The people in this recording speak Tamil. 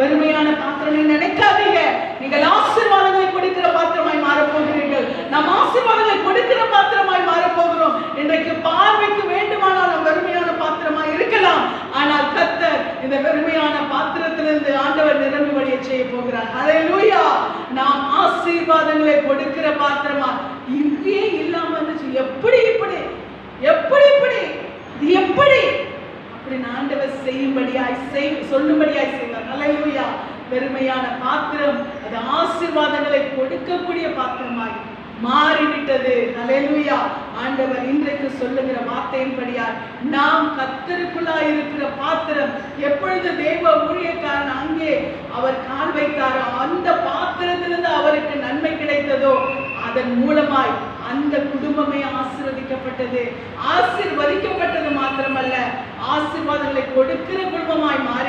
வெறுமையான பாத்திரங்களை நினைக்காதீங்க. நீங்கள் ஆசீர்வாதங்களை கொடுக்கிற பாத்திரமாய் மாறப்போகிறீர்கள். நாம் ஆசீர்வாதங்களை கொடுக்கிற பாத்திரமாய் மாறப்போகிறோம். இன்றைக்கு பார்வைக்கு வேண்டுமானால் நாம் வெறுமையான பாத்திரமாய் இருக்கலாம். ஆனால் கர்த்தர் இந்த வெறுமையான பாத்திரத்திலிருந்து ஆண்டவர் நிரம்பி வழிய செய்ய போகிறார். ஹல்லேலூயா. நாம் ஆசீர்வாதங்களை கொடுக்கிற பாத்திரமா இங்கே இல்லாம இருந்துச்சு. எப்படி இப்படி எப்படி இப்படி இது எப்படி அப்படி ஆண்டவர் செய்யும்படியாய் சொல்லும்படியாய் செய்வார். ஹல்லேலூயா. வெறுமையான பாத்திரம் அது ஆசீர்வாதங்களை கொடுக்கக்கூடிய பாத்திரமாய் மாறிவிட்டது. ஹல்லேலூயா. ஆண்டவர் இன்றைக்கு சொல்லுகிற வார்த்தையின்படியால் நாம் கர்த்தருக்குள்ளாய் இருக்கிற பாத்திரம் எப்பொழுது தேவ ஊழியக்காரன் அங்கே அவர் கால் வைத்தாரோ அந்த பாத்திரத்திலிருந்து அவருக்கு நன்மை கிடைத்ததோ அதன் மூலமாய் அந்த குடும்பமே ஆசீர்வதிக்கப்பட்டது. ஆசீர்வதிக்கப்பட்டது மாத்திரமல்ல, ஆசீர்வாதங்களை கொடுக்கிற குடும்பமாய் மாறி